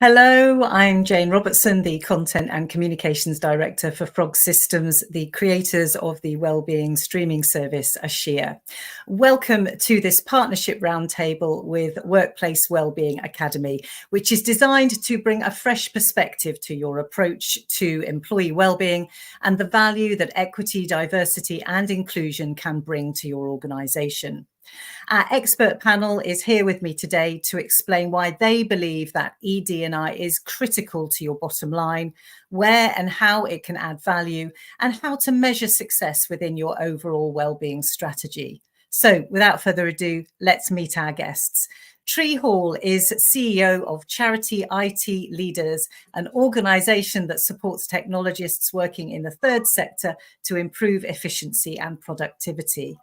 Hello, I'm Jane Robertson, the Content and Communications Director for Frog Systems, the creators of the Wellbeing streaming service, Ashia. Welcome to this partnership roundtable with Workplace Wellbeing Academy, which is designed to bring a fresh perspective to your approach to employee wellbeing and the value that equity, diversity and inclusion can bring to your organisation. Our expert panel is here with me today to explain why they believe that ED&I is critical to your bottom line, where and how it can add value, and how to measure success within your overall wellbeing strategy. So without further ado, let's meet our guests. Tree Hall is CEO of Charity IT Leaders, an organisation that supports technologists working in the third sector to improve efficiency and productivity.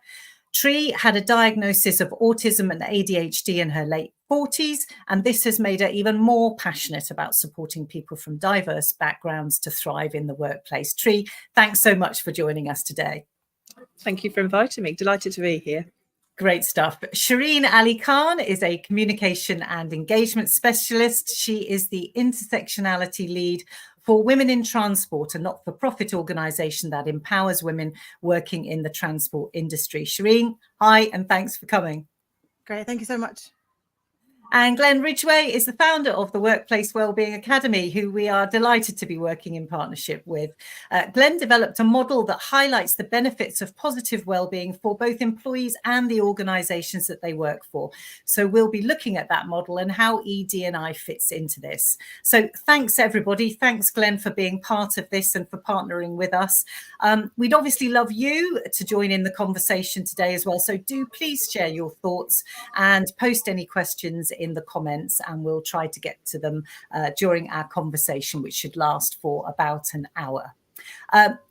Tree had a diagnosis of autism and ADHD in her late 40s, and this has made her even more passionate about supporting people from diverse backgrounds to thrive in the workplace. Tree, thanks so much for joining us today. Thank you for inviting me. Delighted to be here. Great stuff. Shireen Ali-Khan is a communication and engagement specialist. She is the Intersectionality Lead for Women in Transport, a not-for-profit organisation that empowers women working in the transport industry. Shireen, hi, and thanks for coming. Great, thank you so much. And Glenn Ridgway is the founder of the Workplace Wellbeing Academy, who we are delighted to be working in partnership with. Glenn developed a model that highlights the benefits of positive wellbeing for both employees and the organisations that they work for. So we'll be looking at that model and how ED&I fits into this. So thanks, everybody. Thanks, Glenn, for being part of this and for partnering with us. We'd obviously love you to join in the conversation today as well. So do please share your thoughts and post any questions in the comments, and we'll try to get to them during our conversation, which should last for about an hour.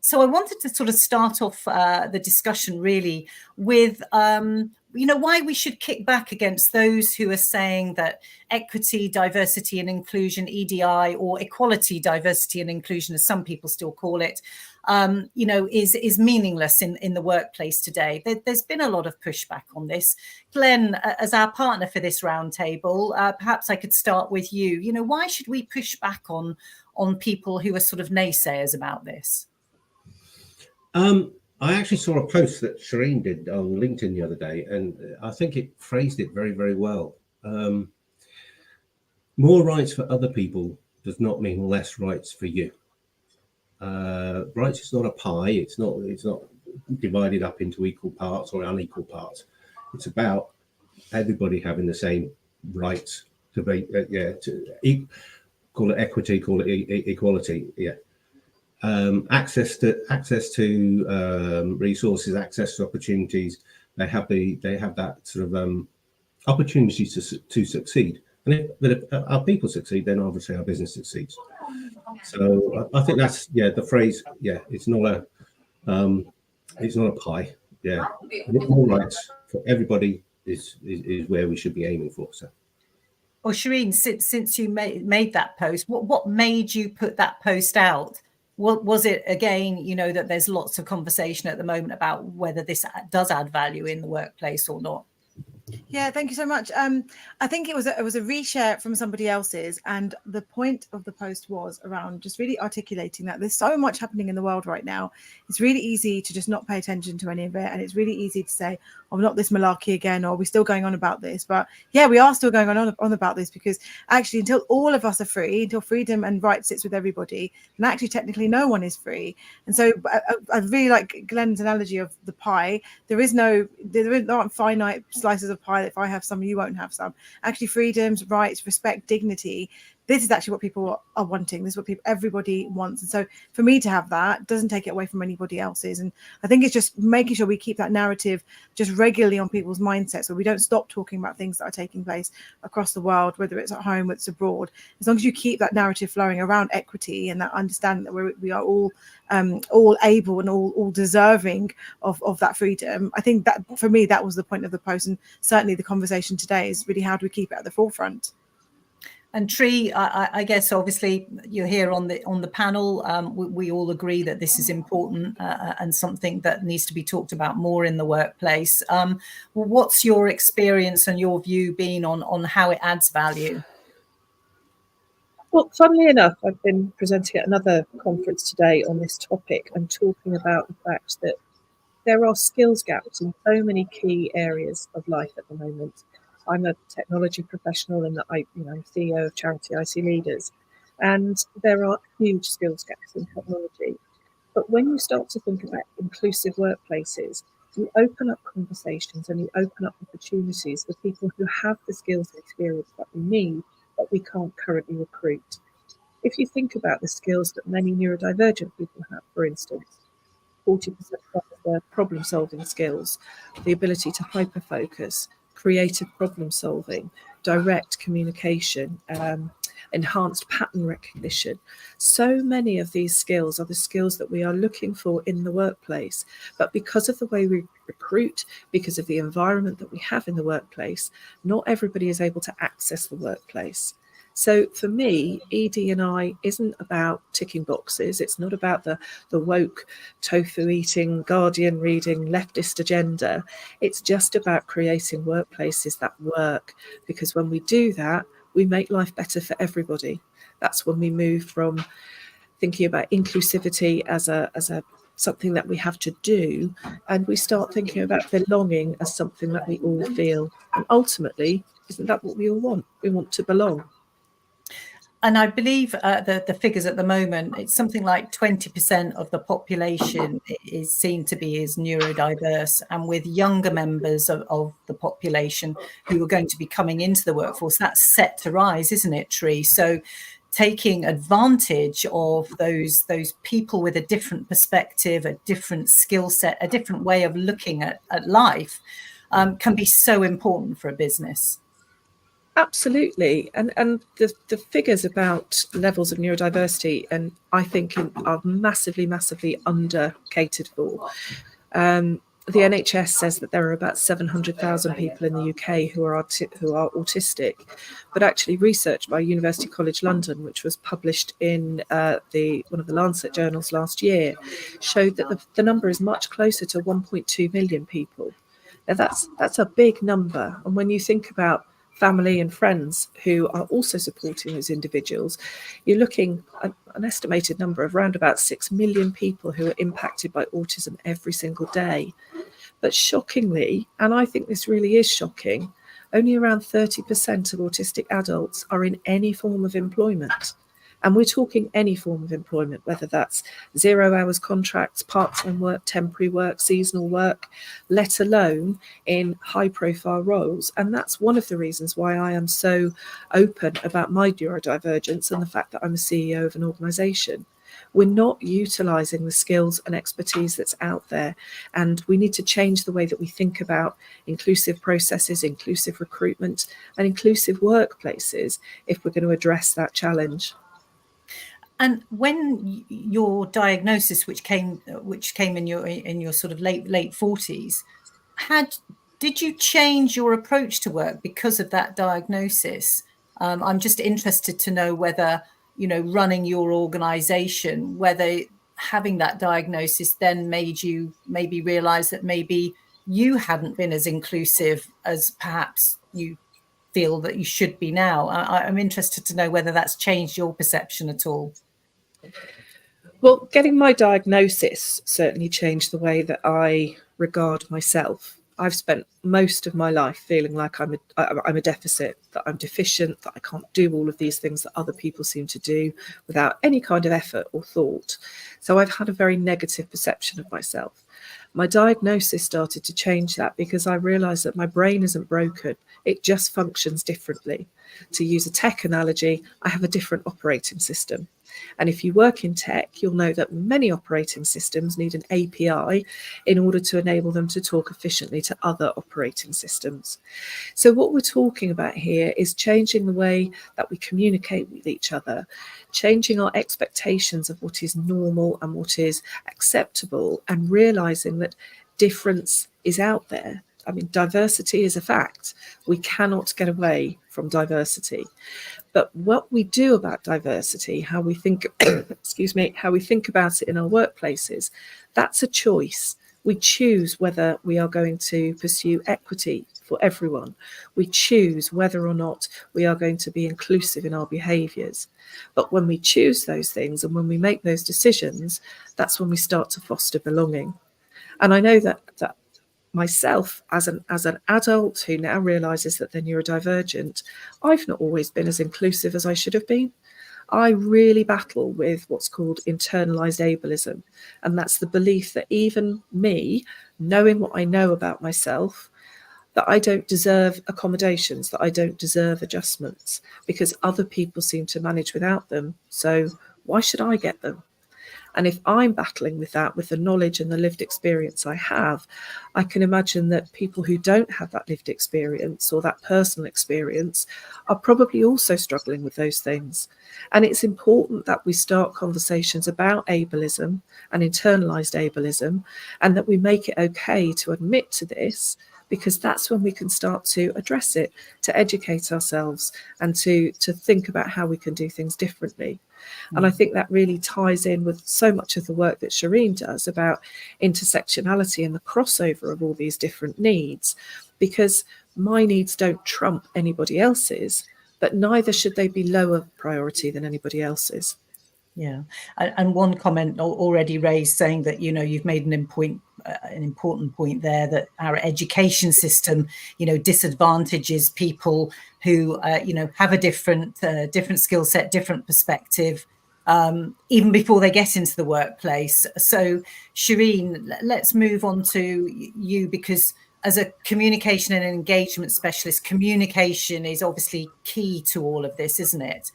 So I wanted to sort of start off the discussion really with why we should kick back against those who are saying that equity, diversity and inclusion, EDI, or equality, diversity and inclusion, as some people still call it, is meaningless in the workplace today. There's been a lot of pushback on this. Glenn, as our partner for this roundtable, perhaps I could start with you. Why should we push back on people who are sort of naysayers about this? I actually saw a post that Shireen did on LinkedIn the other day, and I think it phrased it very, very well. More rights for other people does not mean less rights for you. Rights is not a pie. It's not divided up into equal parts or unequal parts. It's about everybody having the same rights to be, call it equity, call it equality, yeah. Access to resources, access to opportunities. They have that sort of opportunity to succeed. And if our people succeed, then obviously our business succeeds. So I think that's the phrase. Yeah, it's not a pie. Yeah, more rights for everybody is where we should be aiming for. So. Well, Shireen, since you made that post, what made you put that post out? What was it again? That there's lots of conversation at the moment about whether this does add value in the workplace or not. Yeah, thank you so much. I think it was a reshare from somebody else's, and the point of the post was around just really articulating that there's so much happening in the world right now. It's really easy to just not pay attention to any of it, and it's really easy to say, "Oh, not this malarkey again," or "We're still going on about this." But yeah, we are still going on about this, because actually, until all of us are free, until freedom and right sits with everybody, and actually technically no one is free. And so I really like Glenn's analogy of the pie. There aren't finite slices of pie. If I have some, you won't have some. Actually, freedoms, rights, respect, dignity, this is actually what people are wanting. This is what everybody wants. And so for me to have that doesn't take it away from anybody else's. And I think it's just making sure we keep that narrative just regularly on people's mindsets, so we don't stop talking about things that are taking place across the world, whether it's at home, whether it's abroad. As long as you keep that narrative flowing around equity and that understanding that we are all able and all deserving of that freedom, I think that for me, that was the point of the post. And certainly the conversation today is really, how do we keep it at the forefront? And Tree, I guess obviously you're here on the panel. We all agree that this is important and something that needs to be talked about more in the workplace. What's your experience and your view been on how it adds value? Well, funnily enough, I've been presenting at another conference today on this topic and talking about the fact that there are skills gaps in so many key areas of life at the moment. I'm a technology professional and I'm CEO of charity IT Leaders, and there are huge skills gaps in technology. But when you start to think about inclusive workplaces, you open up conversations and you open up opportunities for people who have the skills and experience that we need, but we can't currently recruit. If you think about the skills that many neurodivergent people have, for instance, 40% of their problem solving skills, the ability to hyperfocus, creative problem solving, direct communication, enhanced pattern recognition. So many of these skills are the skills that we are looking for in the workplace. But because of the way we recruit, because of the environment that we have in the workplace, not everybody is able to access the workplace. So for me, ED&I isn't about ticking boxes. It's not about the woke, tofu-eating, Guardian reading, leftist agenda. It's just about creating workplaces that work. Because when we do that, we make life better for everybody. That's when we move from thinking about inclusivity as a something that we have to do, and we start thinking about belonging as something that we all feel. And ultimately, isn't that what we all want? We want to belong. And I believe the figures at the moment, it's something like 20% of the population is seen to be as neurodiverse, and with younger members of the population who are going to be coming into the workforce, that's set to rise, isn't it, Tree? So taking advantage of those people with a different perspective, a different skill set, a different way of looking at life can be so important for a business. Absolutely. And the figures about levels of neurodiversity, and I think are massively, massively under catered for. The NHS says that there are about 700,000 people in the UK who are autistic, but actually research by University College London, which was published in one of the Lancet journals last year, showed that the number is much closer to 1.2 million people. Now that's a big number. And when you think about family and friends who are also supporting those individuals, you're looking at an estimated number of around about 6 million people who are impacted by autism every single day. But shockingly, and I think this really is shocking, only around 30% of autistic adults are in any form of employment. And we're talking any form of employment, whether that's 0 hours contracts, part-time work, temporary work, seasonal work, let alone in high-profile roles. And that's one of the reasons why I am so open about my neurodivergence and the fact that I'm a CEO of an organisation. We're not utilising the skills and expertise that's out there, and we need to change the way that we think about inclusive processes, inclusive recruitment, and inclusive workplaces if we're going to address that challenge. And when your diagnosis, which came in your sort of late 40s, did you change your approach to work because of that diagnosis? I'm just interested to know whether, running your organization, whether having that diagnosis then made you maybe realize that maybe you hadn't been as inclusive as perhaps you feel that you should be now. I'm interested to know whether that's changed your perception at all. Well, getting my diagnosis certainly changed the way that I regard myself. I've spent most of my life feeling like I'm a deficit, that I'm deficient, that I can't do all of these things that other people seem to do without any kind of effort or thought. So I've had a very negative perception of myself. My diagnosis started to change that because I realised that my brain isn't broken. It just functions differently. To use a tech analogy, I have a different operating system. And if you work in tech, you'll know that many operating systems need an API in order to enable them to talk efficiently to other operating systems. So what we're talking about here is changing the way that we communicate with each other, changing our expectations of what is normal and what is acceptable, and realizing that difference is out there. I mean, diversity is a fact. We cannot get away from diversity. But what we do about diversity, how we think, how we think about it in our workplaces, that's a choice. We choose whether we are going to pursue equity, for everyone. We choose whether or not we are going to be inclusive in our behaviours. But when we choose those things and when we make those decisions, that's when we start to foster belonging. And I know that myself, as an adult who now realises that they're neurodivergent, I've not always been as inclusive as I should have been. I really battle with what's called internalised ableism, and that's the belief that even me, knowing what I know about myself, that I don't deserve accommodations, that I don't deserve adjustments, because other people seem to manage without them. So why should I get them? And if I'm battling with that, with the knowledge and the lived experience I have, I can imagine that people who don't have that lived experience or that personal experience are probably also struggling with those things. And it's important that we start conversations about ableism and internalised ableism, and that we make it okay to admit to this, because that's when we can start to address it, to educate ourselves and to think about how we can do things differently. And I think that really ties in with so much of the work that Shireen does about intersectionality and the crossover of all these different needs, because my needs don't trump anybody else's, but neither should they be lower priority than anybody else's. Yeah, and one comment already raised saying that, you know, you've made an important point there, that our education system, you know, disadvantages people who, you know, have a different skill set, different perspective, even before they get into the workplace. So, Shireen, let's move on to you, because as a communication and engagement specialist, communication is obviously key to all of this, isn't it?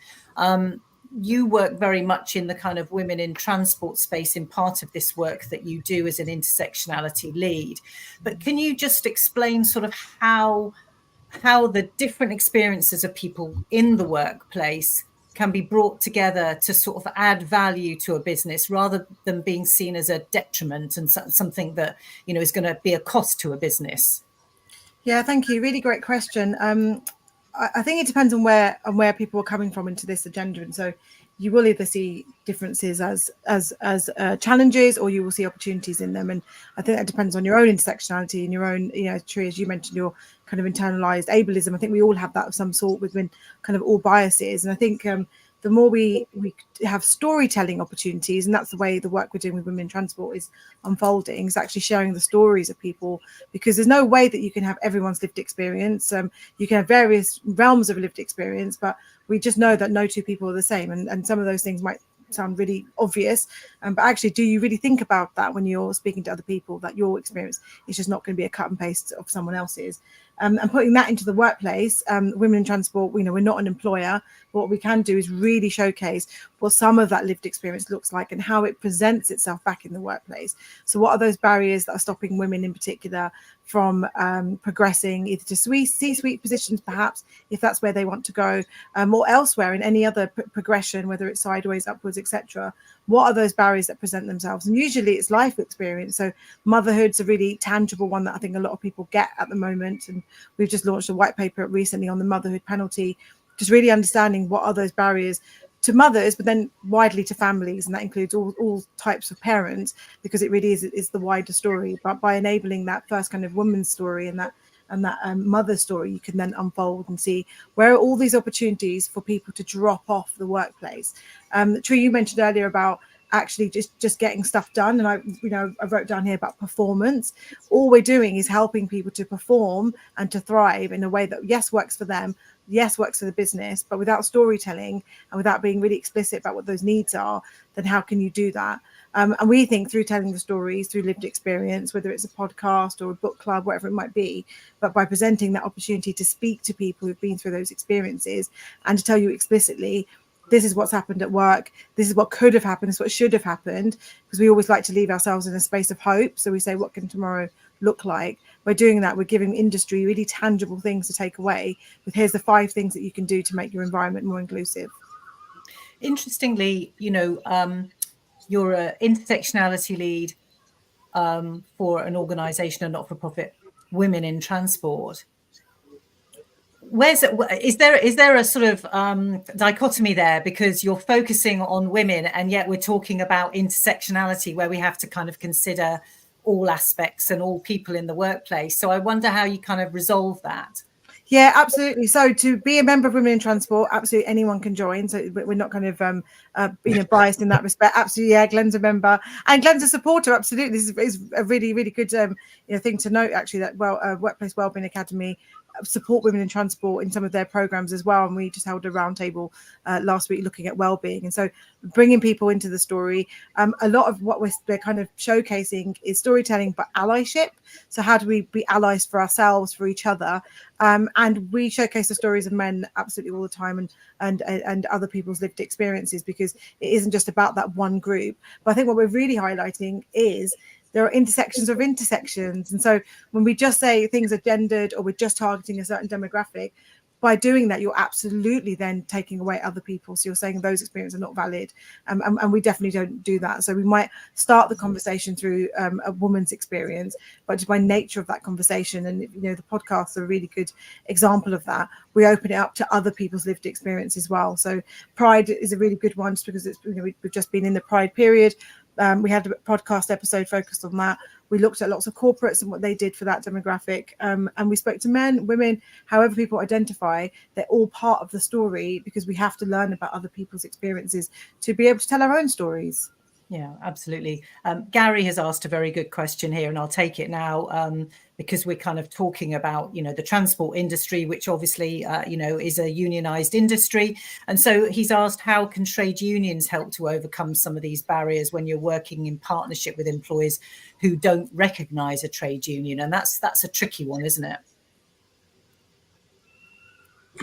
You work very much in the kind of women in transport space in part of this work that you do as an intersectionality lead. But can you just explain sort of how the different experiences of people in the workplace can be brought together to sort of add value to a business, rather than being seen as a detriment and something that, you know, is going to be a cost to a business? Yeah, thank you. Really great question. I think it depends on where people are coming from into this agenda, and so you will either see differences as challenges, or you will see opportunities in them. And I think that depends on your own intersectionality and your own, you know, Tree, as you mentioned, your kind of internalized ableism. I think we all have that of some sort within kind of all biases. And I think the more we have storytelling opportunities, and that's the way the work we're doing with women in transport is unfolding, is actually sharing the stories of people, because there's no way that you can have everyone's lived experience. You can have various realms of lived experience, but we just know that no two people are the same, and some of those things might sound really obvious, but actually, do you really think about that when you're speaking to other people, that your experience is just not going to be a cut and paste of someone else's? And putting that into the workplace, women in transport, you know, we're not an employer, but what we can do is really showcase what some of that lived experience looks like and how it presents itself back in the workplace. So what are those barriers that are stopping women in particular from progressing either to C-suite positions, perhaps, if that's where they want to go, or elsewhere in any other progression, whether it's sideways, upwards, etc. What are those barriers that present themselves? And usually it's life experience. So motherhood's a really tangible one that I think a lot of people get at the moment. And we've just launched a white paper recently on the motherhood penalty, just really understanding what are those barriers to mothers, but then widely to families, and that includes all types of parents, because it really is the wider story. But by enabling that first kind of woman's story and that mother story, you can then unfold and see where are all these opportunities for people to drop off the workplace. Tree, you mentioned earlier about actually just getting stuff done, and I wrote down here about performance. All we're doing is helping people to perform and to thrive in a way that, yes, works for them, yes, works for the business, but without storytelling and without being really explicit about what those needs are, then how can you do that? And we think through telling the stories, through lived experience, whether it's a podcast or a book club, whatever it might be, but by presenting that opportunity to speak to people who've been through those experiences and to tell you explicitly, this is what's happened at work, this is what could have happened, this is what should have happened, because we always like to leave ourselves in a space of hope. So we say, what can tomorrow look like? By doing that, we're giving industry really tangible things to take away with, here's the 5 things that you can do to make your environment more inclusive. Interestingly, you know, you're an intersectionality lead for an organisation, a not-for-profit, Women in Transport. Is there a sort of dichotomy there, because you're focusing on women and yet we're talking about intersectionality, where we have to kind of consider all aspects and all people in the workplace. So I wonder how you kind of resolve that. Yeah, absolutely. So to be a member of Women in Transport, absolutely anyone can join. So we're not kind of biased in that respect. Absolutely, yeah. Glenn's a member and Glenn's a supporter. Absolutely, this is a really, really good thing to note. Actually, that Workplace Wellbeing Academy support Women in Transport in some of their programs as well. And we just held a roundtable last week looking at wellbeing, and so bringing people into the story. A lot of what we're kind of showcasing is storytelling, but allyship. So how do we be allies for ourselves, for each other? And we showcase the stories of men absolutely all the time, and other people's lived experiences, because it isn't just about that one group. But I think what we're really highlighting is there are intersections of intersections. And so when we just say things are gendered or we're just targeting a certain demographic, by doing that, you're absolutely then taking away other people. So you're saying those experiences are not valid. And we definitely don't do that. So we might start the conversation through a woman's experience, but just by nature of that conversation, and the podcasts are a really good example of that, we open it up to other people's lived experience as well. So Pride is a really good one, just because it's we've just been in the Pride period. We had a podcast episode focused on that. We looked at lots of corporates and what they did for that demographic. And we spoke to men, women, however people identify. They're all part of the story, because we have to learn about other people's experiences to be able to tell our own stories. Yeah, absolutely. Gary has asked a very good question here, and I'll take it now, because we're kind of talking about, the transport industry, which obviously, is a unionized industry. And so he's asked, how can trade unions help to overcome some of these barriers when you're working in partnership with employers who don't recognize a trade union? And that's a tricky one, isn't it?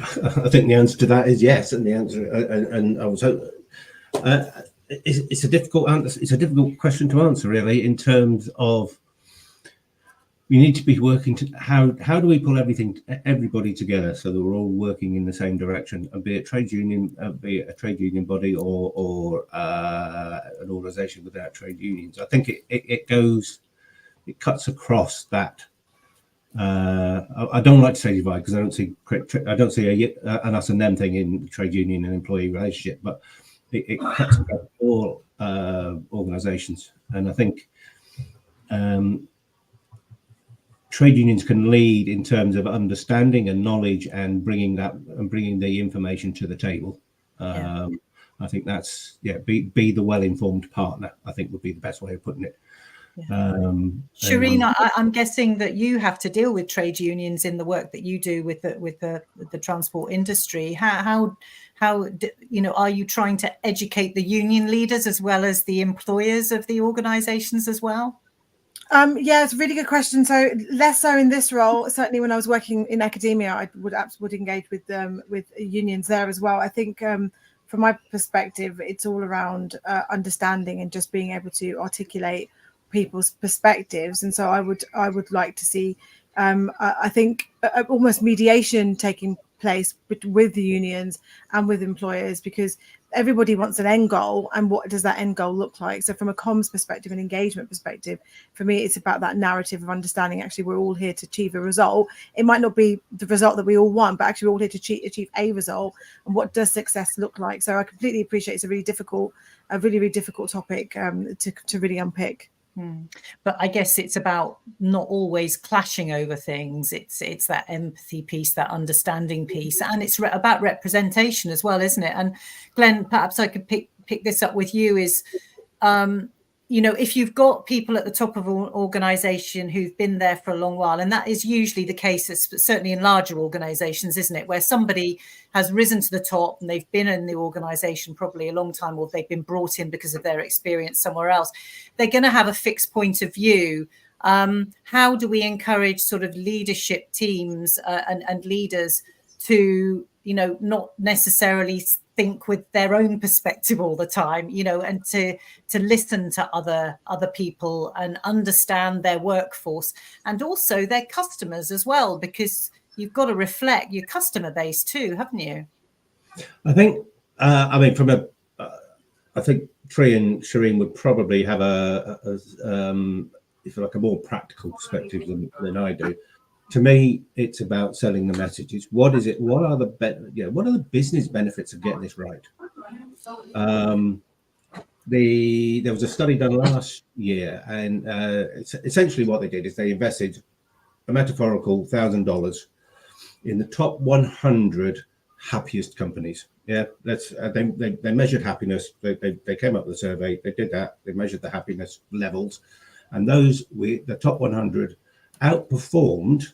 I think the answer to that is yes. And the answer, and I was hoping, it's a difficult answer. It's a difficult question to answer, really, in terms of you need to be working to how do we pull everybody together so that we're all working in the same direction, and be it trade union, be it a trade union body or an organisation without trade unions. I think it cuts across that. I don't like to say divide, because I don't see an us and them thing in trade union and employee relationship, but it cuts across all organisations. And I think trade unions can lead in terms of understanding and knowledge and bringing the information to the table. I think that's be the well-informed partner, I think, would be the best way of putting it. Shireen, I'm guessing that you have to deal with trade unions in the work that you do with the transport industry. How are you trying to educate the union leaders as well as the employers of the organisations as well? Yeah, it's a really good question. So less so in this role. Certainly, when I was working in academia, I would engage with unions there as well. I think from my perspective, it's all around understanding and just being able to articulate people's perspectives. And so I would like to see I think almost mediation taking place with the unions and with employers, because everybody wants an end goal, and what does that end goal look like? So from a comms perspective and engagement perspective, for me, it's about that narrative of understanding actually we're all here to achieve a result. It might not be the result that we all want, but actually we're all here to achieve a result. And what does success look like? So I completely appreciate it's a really difficult topic to really unpick. But I guess it's about not always clashing over things. It's that empathy piece, that understanding piece, and it's about representation as well, isn't it? And Glenn, perhaps I could pick this up with you. Is if you've got people at the top of an organisation who've been there for a long while, and that is usually the case, certainly in larger organisations, isn't it, where somebody has risen to the top and they've been in the organisation probably a long time, or they've been brought in because of their experience somewhere else, they're going to have a fixed point of view. How do we encourage sort of leadership teams and leaders to, not necessarily think with their own perspective all the time, and to listen to other people and understand their workforce and also their customers as well, because you've got to reflect your customer base too, haven't you? I think, I think Tree and Shireen would probably have a more practical perspective than I do. To me, it's about selling the messages. What is it? What are the business benefits of getting this right? there was a study done last year, and essentially what they did is they invested a metaphorical $1,000 in the top 100 happiest companies. Yeah, that's they measured happiness. They came up with a survey. They did that. They measured the happiness levels, and the top 100 outperformed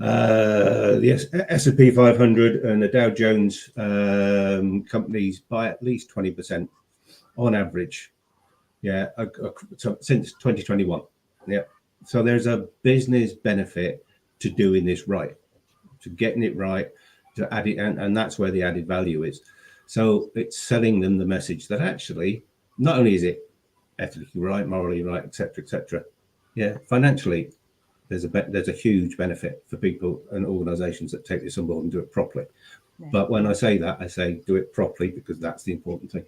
the S&P 500 and the Dow Jones companies by at least 20% on average. Yeah, since 2021. Yeah, so there's a business benefit to doing this right, to getting it right, to add it, and that's where the added value is. So it's selling them the message that actually not only is it ethically right, morally right, etc. Yeah, financially there's a huge benefit for people and organisations that take this on board and do it properly. Yeah. But when I say that, I say do it properly, because that's the important thing.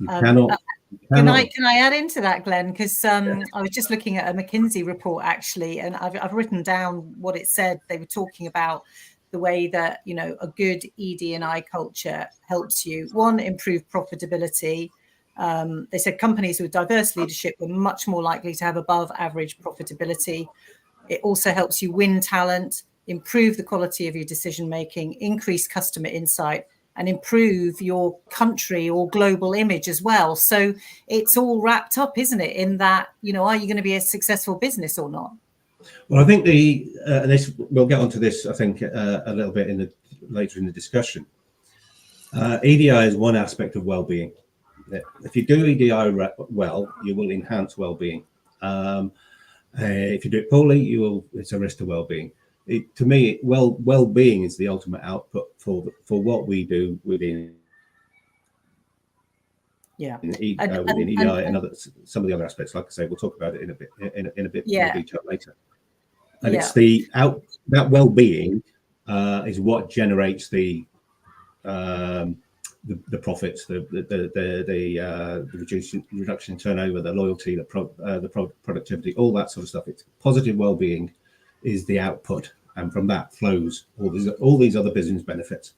You cannot. Can I add into that, Glenn? Because I was just looking at a McKinsey report actually, and I've written down what it said. They were talking about the way that, you know, a good ED&I culture helps you, one, improve profitability. They said companies with diverse leadership were much more likely to have above average profitability. It also helps you win talent, improve the quality of your decision making, increase customer insight, and improve your country or global image as well. So it's all wrapped up, isn't it, in that, you know, are you going to be a successful business or not? Well, I think we'll get onto this, I think, a little bit later in the discussion. EDI is one aspect of well-being. If you do EDI well, you will enhance well-being. If you do it poorly, it's a risk to well-being. To me, well-being is the ultimate output for what we do within EDI and some of the other aspects. Like I say, we'll talk about it in a bit more detail later. And it's that well-being is what generates the profits, the reduction in turnover, the loyalty, the productivity, all that sort of stuff. It's positive well-being is the output, and from that flows all these other business benefits.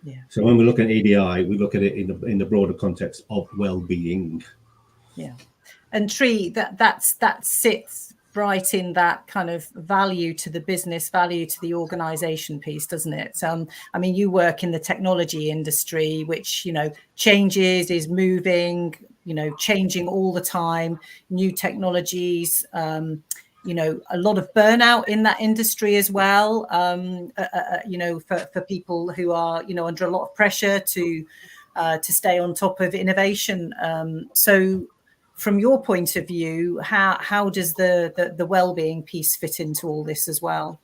Yeah. So when we look at EDI, we look at it in the broader context of well-being. Yeah, and Tree, that sits right in that kind of value to the business, value to the organization piece, doesn't it? I mean, you work in the technology industry, which, you know, changes, is moving, you know, changing all the time, new technologies, you know, a lot of burnout in that industry as well, you know, for people who are, you know, under a lot of pressure to stay on top of innovation. So from your point of view, how does the well-being piece fit into all this as well?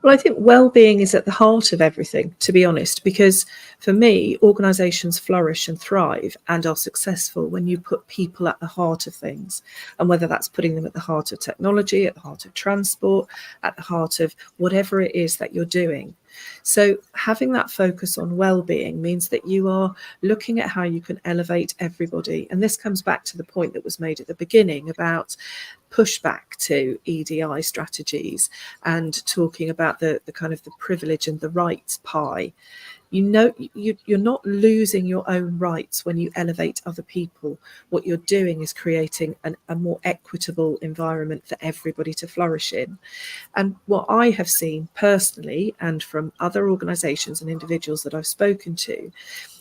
Well, I think well-being is at the heart of everything, to be honest, because for me, organisations flourish and thrive and are successful when you put people at the heart of things. And whether that's putting them at the heart of technology, at the heart of transport, at the heart of whatever it is that you're doing. So having that focus on well-being means that you are looking at how you can elevate everybody. And this comes back to the point that was made at the beginning about pushback to EDI strategies and talking about the kind of the privilege and the rights pie. You know, you're not losing your own rights when you elevate other people. What you're doing is creating a more equitable environment for everybody to flourish in. And what I have seen personally and from other organisations and individuals that I've spoken to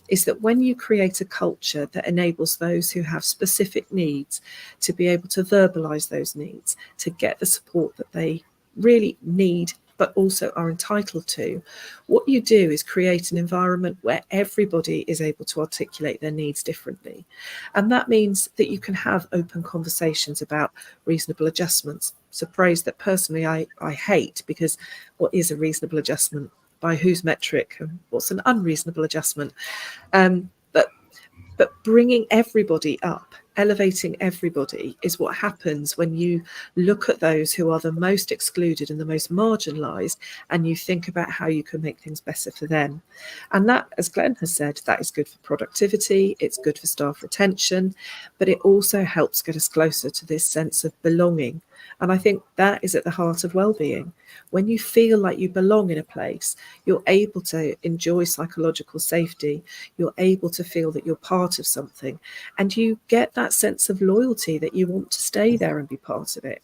is that when you create a culture that enables those who have specific needs to be able to verbalise those needs, to get the support that they really need but also are entitled to, what you do is create an environment where everybody is able to articulate their needs differently. And that means that you can have open conversations about reasonable adjustments. It's a phrase that personally I hate, because what is a reasonable adjustment? By whose metric? And what's an unreasonable adjustment? But bringing everybody up, elevating everybody is what happens when you look at those who are the most excluded and the most marginalised, and you think about how you can make things better for them. And that, as Glenn has said, that is good for productivity, it's good for staff retention, but it also helps get us closer to this sense of belonging And I think that is at the heart of well-being. When you feel like you belong in a place, you're able to enjoy psychological safety, you're able to feel that you're part of something, and you get that sense of loyalty that you want to stay there and be part of it.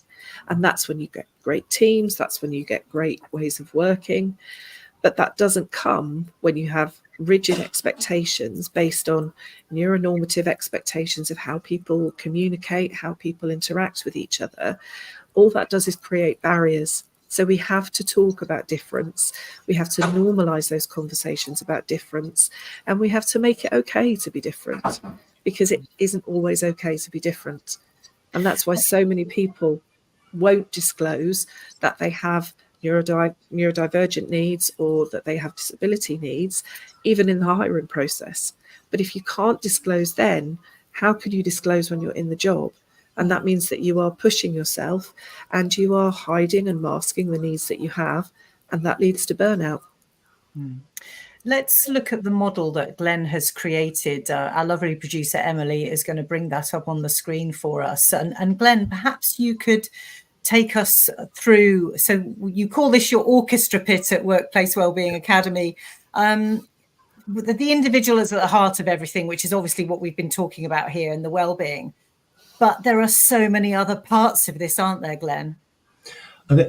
And that's when you get great teams, that's when you get great ways of working. But that doesn't come when you have rigid expectations based on neuronormative expectations of how people communicate, how people interact with each other. All that does is create barriers. So we have to talk about difference. We have to normalize those conversations about difference. And we have to make it okay to be different, because it isn't always okay to be different. And that's why so many people won't disclose that they have neurodivergent needs or that they have disability needs, even in the hiring process. But if you can't disclose then, how could you disclose when you're in the job? And that means that you are pushing yourself and you are hiding and masking the needs that you have, and that leads to burnout. Let's look at the model that Glenn has created. Our lovely producer Emily is going to bring that up on the screen for us. And Glenn, perhaps you could take us through, so you call this your orchestra pit at Workplace Wellbeing Academy. The individual is at the heart of everything, which is obviously what we've been talking about here in the wellbeing. But there are so many other parts of this, aren't there, Glenn?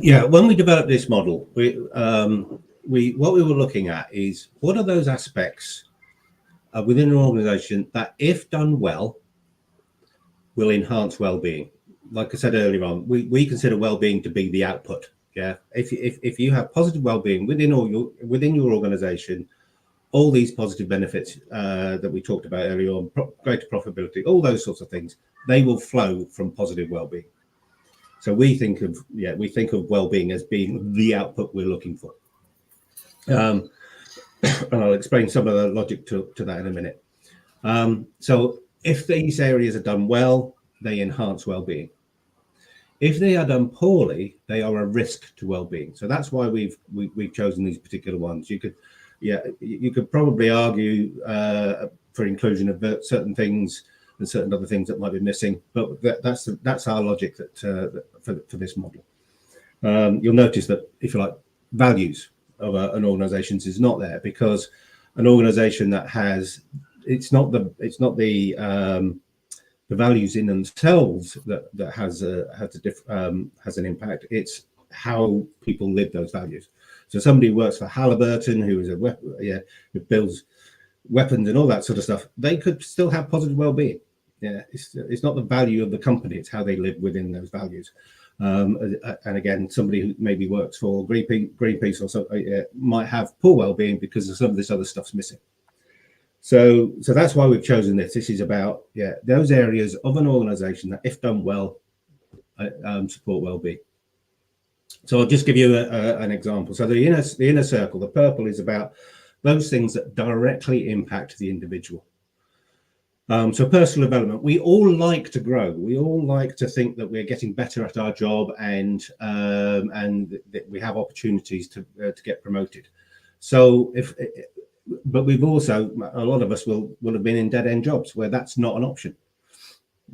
Yeah, when we developed this model, what we were looking at is what are those aspects within an organization that, if done well, will enhance well-being. Like I said earlier on, we consider well-being to be the output. Yeah, if you have positive well-being within your organization, all these positive benefits that we talked about earlier on, greater profitability, all those sorts of things, they will flow from positive well-being. So we think of well-being as being the output we're looking for. And I'll explain some of the logic to that in a minute. So if these areas are done well, they enhance well-being. If they are done poorly, they are a risk to well-being. So that's why we've chosen these particular ones. You could probably argue for inclusion of certain things and certain other things that might be missing, but that's our logic for this model. You'll notice that, if you like, values of an organisation is not there, because an organisation that has it's not the values in themselves that has an impact. It's how people live those values. So somebody who works for Halliburton, who is who builds weapons and all that sort of stuff, they could still have positive well-being. Yeah, it's not the value of the company; it's how they live within those values. And again, somebody who maybe works for Greenpeace or something might have poor well-being because of some of this other stuff's missing. So that's why we've chosen this. This is about those areas of an organisation that, if done well, support well-being. So I'll just give you an example. So the inner circle, the purple, is about those things that directly impact the individual. So personal development, we all like to grow. We all like to think that we're getting better at our job and that we have opportunities to get promoted. So but we've also, a lot of us will have been in dead-end jobs where that's not an option.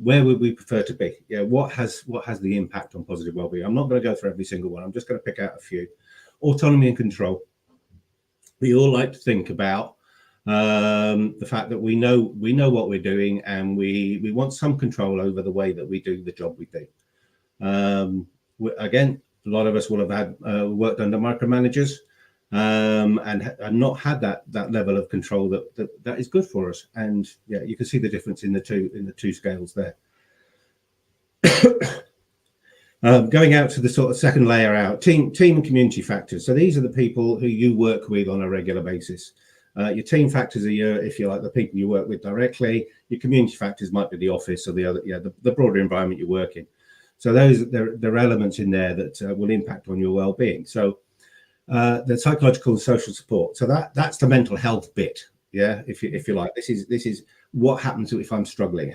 Where would we prefer to be? Yeah, what has the impact on positive well-being? I'm not going to go through every single one. I'm just going to pick out a few. Autonomy and control. We all like to think about the fact that we know what we're doing, and we want some control over the way that we do the job we do. Again, a lot of us will have had worked under micromanagers and not had that level of control that is good for us. And yeah, you can see the difference in the two scales there. Going out to the sort of second layer out, team and community factors. So these are the people who you work with on a regular basis. Your team factors are if you like, the people you work with directly. Your community factors might be the office or the broader environment you work in. So there are elements in there that will impact on your well-being. So the psychological and social support. So that's the mental health bit. Yeah, if you like, this is what happens if I'm struggling.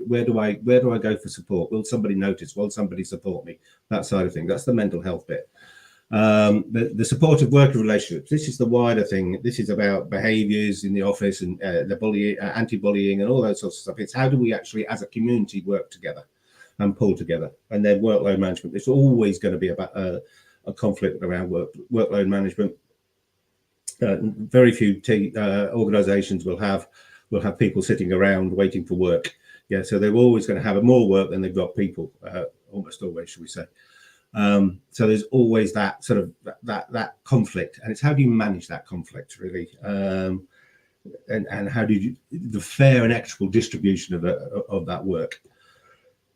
Where do I go for support? Will somebody notice? Will somebody support me? That side of thing. That's the mental health bit. The supportive working relationships. This is the wider thing. This is about behaviours in the office and the bullying, anti-bullying, and all those sorts of stuff. It's how do we actually, as a community, work together? and pull together. And then workload management, it's always going to be about a conflict around workload management. Very few organizations will have people sitting around waiting for work. Yeah, so they're always going to have more work than they've got people, almost always, should we say. So there's always that sort of that conflict, and it's how do you manage that conflict, really, and how do you the fair and equitable distribution of that work.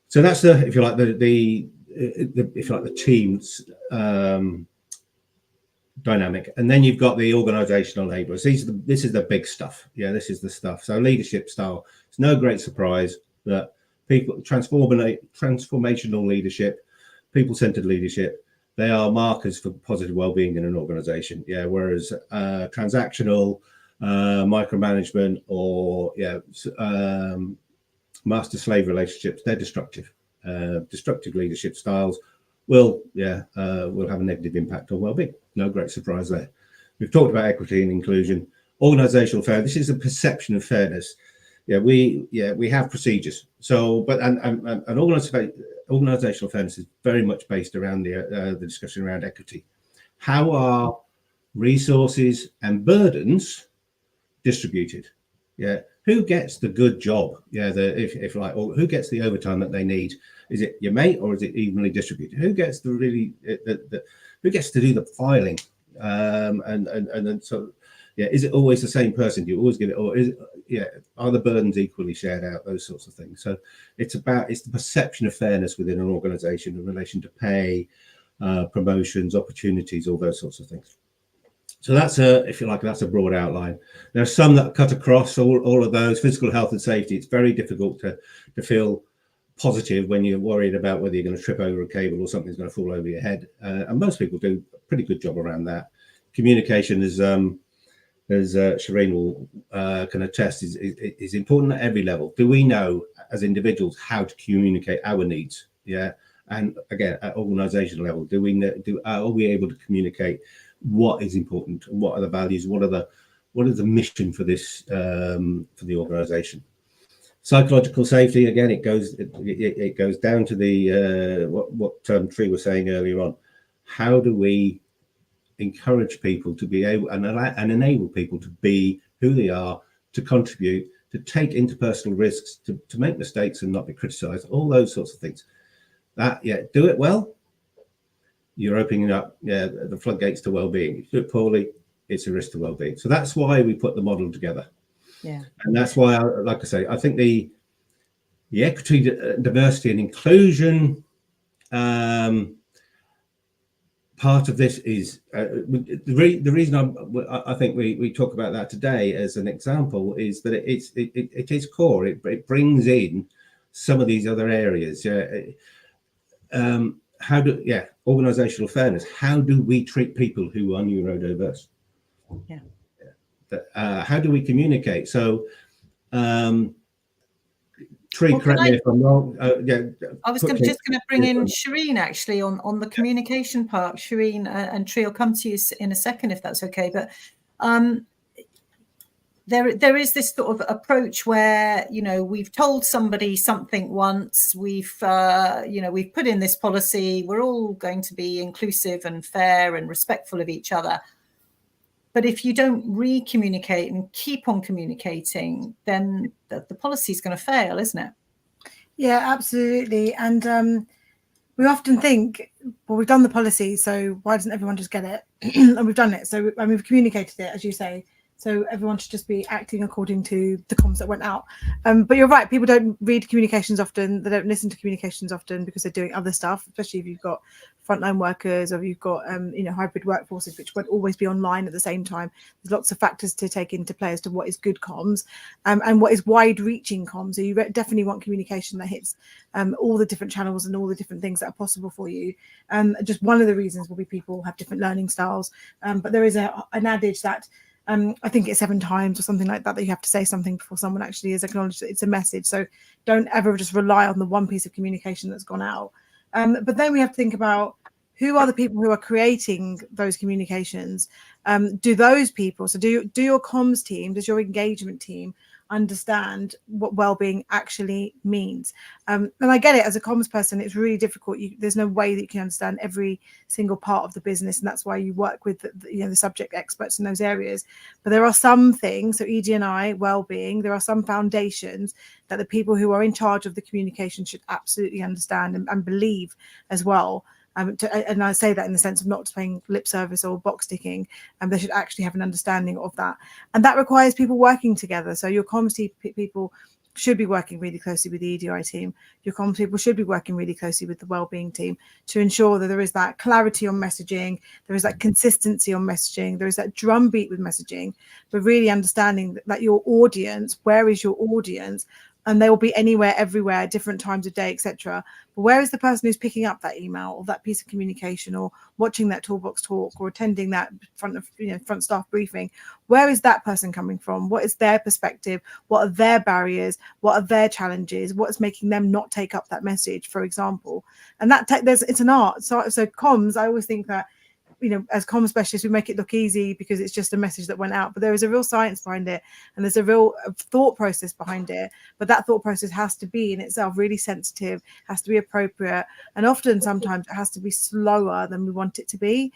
So that's the, if you like, the team's dynamic. And then you've got the organizational enablers. This is the big stuff. Yeah, this is the stuff. So leadership style. It's no great surprise that people transformational leadership, people-centered leadership, they are markers for positive well-being in an organization. Yeah, whereas transactional, micromanagement, or master-slave relationships, they're destructive. Destructive leadership styles will have a negative impact on well-being. No great surprise there. We've talked about equity and inclusion. Organizational fairness. This is a perception of fairness. We have procedures. So, but and organizational fairness is very much based around the discussion around equity. How are resources and burdens distributed? Yeah, who gets the good job? Yeah, or who gets the overtime that they need? Is it your mate, or is it evenly distributed? Who gets who gets to do the filing? And then so, is it always the same person? Do you always get it, or are the burdens equally shared out? Those sorts of things. So it's the perception of fairness within an organisation in relation to pay, promotions, opportunities, all those sorts of things. So that's if you like, that's a broad outline. There are some that cut across all of those. Physical health and safety. It's very difficult to feel positive when you're worried about whether you're going to trip over a cable or something's going to fall over your head. And most people do a pretty good job around that. Communication is, as Shireen will can attest, is important at every level. Do we know as individuals how to communicate our needs? Yeah, and again at organisational level, are we able to communicate what is important, what are the values, what is the mission for this for the organisation? Psychological safety, again, it goes down to the what Tree was saying earlier on. How do we encourage people to be able and enable people to be who they are, to contribute, to take interpersonal risks, to make mistakes and not be criticised, all those sorts of things. Do it well, you're opening up the floodgates to well-being. If you do it poorly, it's a risk to well-being. So that's why we put the model together. Yeah, and that's why, like I say, I think the equity, diversity, and inclusion part of this is the reason I think we talk about that today as an example is that it is core. It brings in some of these other areas. Organizational fairness. How do we treat people who are neurodiverse? Yeah. How do we communicate? So, Tree, correct me if I'm wrong. I was just going to bring in Shireen actually on the communication part. Shireen and Tree, I'll come to you in a second if that's okay. But there is this sort of approach where we've told somebody something once, we've put in this policy, we're all going to be inclusive and fair and respectful of each other. But if you don't re-communicate and keep on communicating, then the policy is going to fail, isn't it? Yeah, absolutely. And we often think, well, we've done the policy, so why doesn't everyone just get it? And we've done it. So we've communicated it, as you say. So everyone should just be acting according to the comms that went out. But you're right, people don't read communications often. They don't listen to communications often because they're doing other stuff, especially if you've got frontline workers or you've got hybrid workforces, which won't always be online at the same time. There's lots of factors to take into play as to what is good comms and what is wide-reaching comms. So you definitely want communication that hits all the different channels and all the different things that are possible for you. Just one of the reasons will be people have different learning styles. But there is an adage that I think it's 7 times or something like that you have to say something before someone actually is acknowledged that it's a message. So don't ever just rely on the one piece of communication that's gone out. But then we have to think about who are the people who are creating those communications. Do those people, so do your comms team, does your engagement team, understand what well-being actually means. And I get it, as a comms person, it's really difficult. There's no way that you can understand every single part of the business, and that's why you work with the subject experts in those areas. But there are some things, so ED&I, well-being, there are some foundations that the people who are in charge of the communication should absolutely understand and believe as well. And I say that in the sense of not paying lip service or box ticking, and they should actually have an understanding of that. And that requires people working together. So your comms people should be working really closely with the EDI team. Your comms people should be working really closely with the wellbeing team to ensure that there is that clarity on messaging, there is that consistency on messaging, there is that drumbeat with messaging, but really understanding that your audience, where is your audience? And they will be anywhere, everywhere, different times of day, etc. But where is the person who's picking up that email or that piece of communication or watching that toolbox talk or attending that front staff briefing? Where is that person coming from? What is their perspective? What are their barriers? What are their challenges? What is making them not take up that message, for example? And it's an art. So comms, I always think that, as comms specialists, we make it look easy because it's just a message that went out, but there is a real science behind it, and there's a real thought process behind it. But that thought process has to be in itself really sensitive, has to be appropriate, and often sometimes it has to be slower than we want it to be,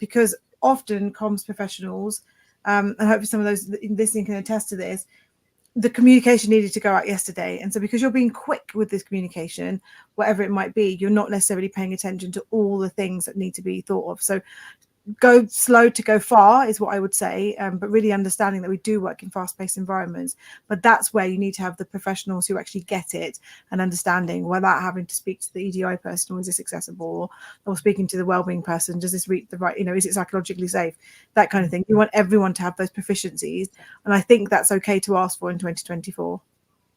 because often comms professionals, and hopefully some of those listening can attest to this, the communication needed to go out yesterday. And so because you're being quick with this communication, whatever it might be, you're not necessarily paying attention to all the things that need to be thought of. So go slow to go far is what I would say, but really understanding that we do work in fast-paced environments. But that's where you need to have the professionals who actually get it and understanding, without having to speak to the EDI person, or is this accessible, or speaking to the wellbeing person, does this reach the right, is it psychologically safe, that kind of thing. You want everyone to have those proficiencies, and I think that's okay to ask for in 2024.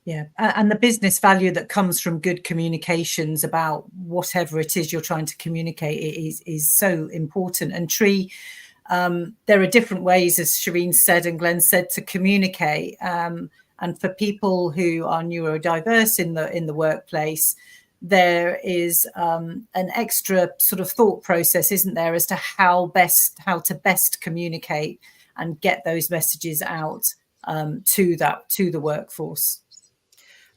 Yeah, and the business value that comes from good communications about whatever it is you're trying to communicate is so important. And Tree, there are different ways, as Shireen said and Glenn said, to communicate. And for people who are neurodiverse in the workplace, there is an extra sort of thought process, isn't there, as to how to best communicate and get those messages out to the workforce.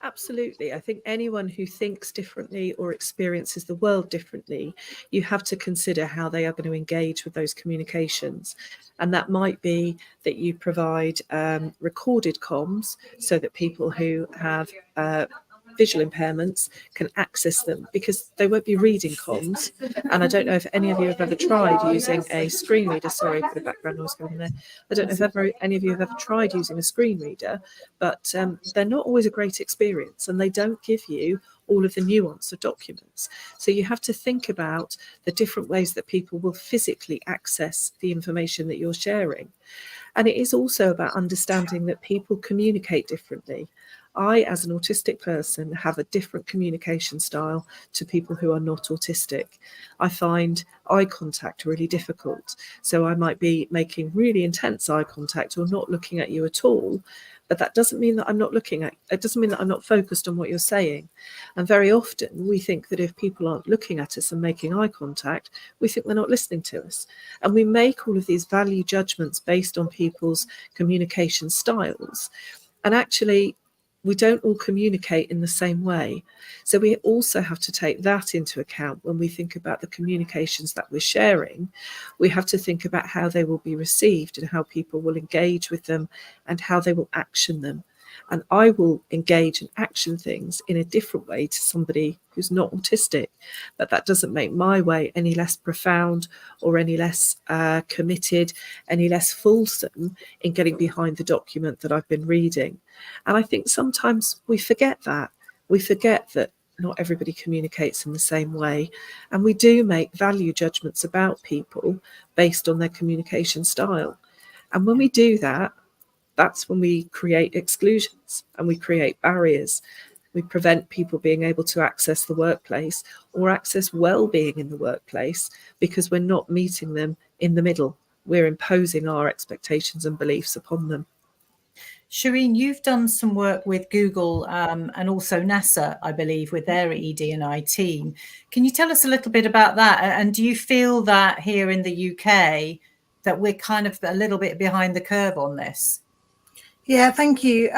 Absolutely. I think anyone who thinks differently or experiences the world differently, you have to consider how they are going to engage with those communications. And that might be that you provide recorded comms so that people who have visual impairments can access them, because they won't be reading comms. And I don't know if any of you have ever tried using a screen reader. Sorry for the background noise going there. I don't know if any of you have ever tried using a screen reader, but they're not always a great experience, and they don't give you all of the nuance of documents. So you have to think about the different ways that people will physically access the information that you're sharing. And it is also about understanding that people communicate differently. I, as an autistic person, have a different communication style to people who are not autistic. I find eye contact really difficult. So I might be making really intense eye contact or not looking at you at all. But that doesn't mean that I'm not it doesn't mean that I'm not focused on what you're saying. And very often we think that if people aren't looking at us and making eye contact, we think they're not listening to us. And we make all of these value judgments based on people's communication styles. And actually, we don't all communicate in the same way. So we also have to take that into account when we think about the communications that we're sharing. We have to think about how they will be received and how people will engage with them and how they will action them. And I will engage and action things in a different way to somebody who's not autistic. But that doesn't make my way any less profound or any less committed, any less fulsome in getting behind the document that I've been reading. And I think sometimes we forget that. We forget that not everybody communicates in the same way. And we do make value judgments about people based on their communication style. And when we do that, that's when we create exclusions and we create barriers. We prevent people being able to access the workplace or access well-being in the workplace because we're not meeting them in the middle. We're imposing our expectations and beliefs upon them. Shireen, you've done some work with Google and also NASA, I believe, with their ED&I team. Can you tell us a little bit about that? And do you feel that here in the UK that we're kind of a little bit behind the curve on this? Yeah, thank you.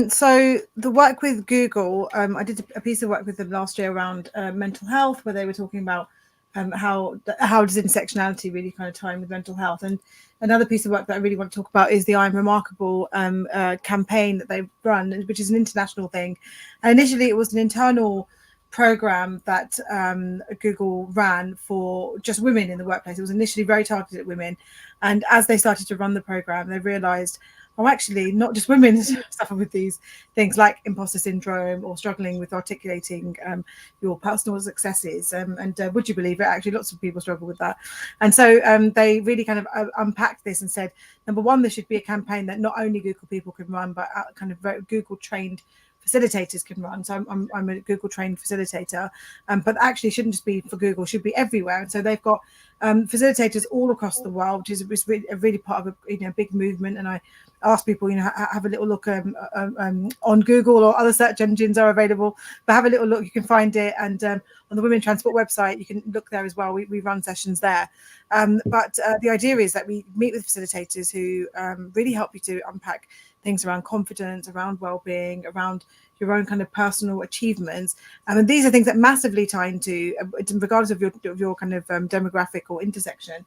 So the work with Google, I did a piece of work with them last year around mental health, where they were talking about how does intersectionality really kind of tie in with mental health. And another piece of work that I really want to talk about is the I'm Remarkable campaign that they've run, which is an international thing. And initially, it was an internal program that Google ran for just women in the workplace. It was initially very targeted at women, and as they started to run the program, they realised, oh, actually, not just women suffer with these things like imposter syndrome or struggling with articulating your personal successes. And would you believe it? Actually, lots of people struggle with that. And so they really kind of unpacked this and said, number one, there should be a campaign that not only Google people can run, but kind of Google trained facilitators can run. So I'm a Google trained facilitator, but actually shouldn't just be for Google, should be everywhere. And so they've got facilitators all across the world, which is really part of a big movement. And I ask people, have a little look on Google, or other search engines are available, but have a little look, you can find it. And on the Women Transport website, you can look there as well. We run sessions there. But the idea is that we meet with facilitators who really help you to unpack things around confidence, around well-being, around your own kind of personal achievements. And these are things that massively tie into, regardless of your kind of demographic or intersection.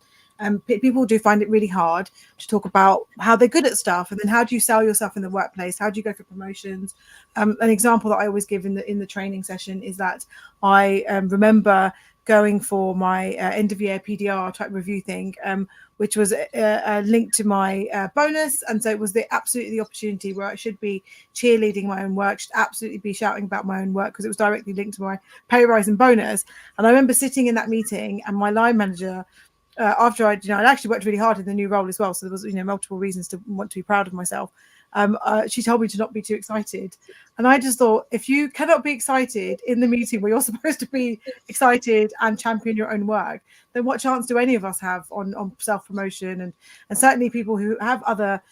People do find it really hard to talk about how they're good at stuff, and then how do you sell yourself in the workplace? How do you go for promotions? An example that I always give in the training session is that I remember going for my end of year PDR type review thing, which was linked to my bonus. And so it was absolutely the opportunity where I should be cheerleading my own work, should absolutely be shouting about my own work, because it was directly linked to my pay rise and bonus. And I remember sitting in that meeting, and my line manager, after I'd actually worked really hard in the new role as well, so there was multiple reasons to want to be proud of myself. She told me to not be too excited, and I just thought, if you cannot be excited in the meeting where you're supposed to be excited and champion your own work, then what chance do any of us have on self-promotion? And certainly people who have other,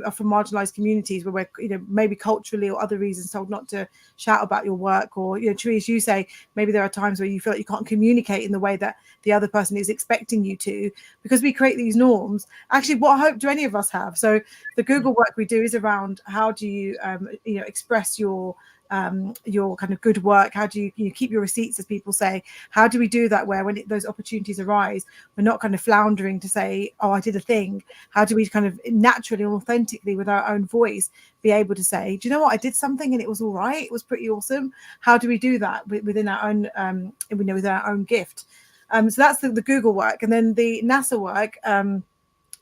are from marginalized communities where we're, maybe culturally or other reasons told not to shout about your work, or, Therese, you say maybe there are times where you feel like you can't communicate in the way that the other person is expecting you to, because we create these norms. Actually, what hope do any of us have? So the Google work we do is around how do you, express your kind of good work? How do you keep your receipts, as people say? How do we do that where when those opportunities arise, we're not kind of floundering to say, oh, I did a thing? How do we kind of naturally and authentically, with our own voice, be able to say, do you know what, I did something and it was all right, it was pretty awesome? How do we do that within our own within our own gift? So that's the Google work. And then the NASA work,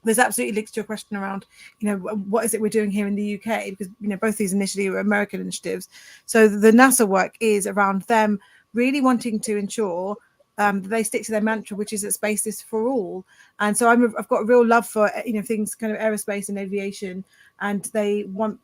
there's absolutely links to your question around, what is it we're doing here in the UK? Because, both these initially were American initiatives. So the NASA work is around them really wanting to ensure that they stick to their mantra, which is that space is for all. And so I've got a real love for, things kind of aerospace and aviation, and they want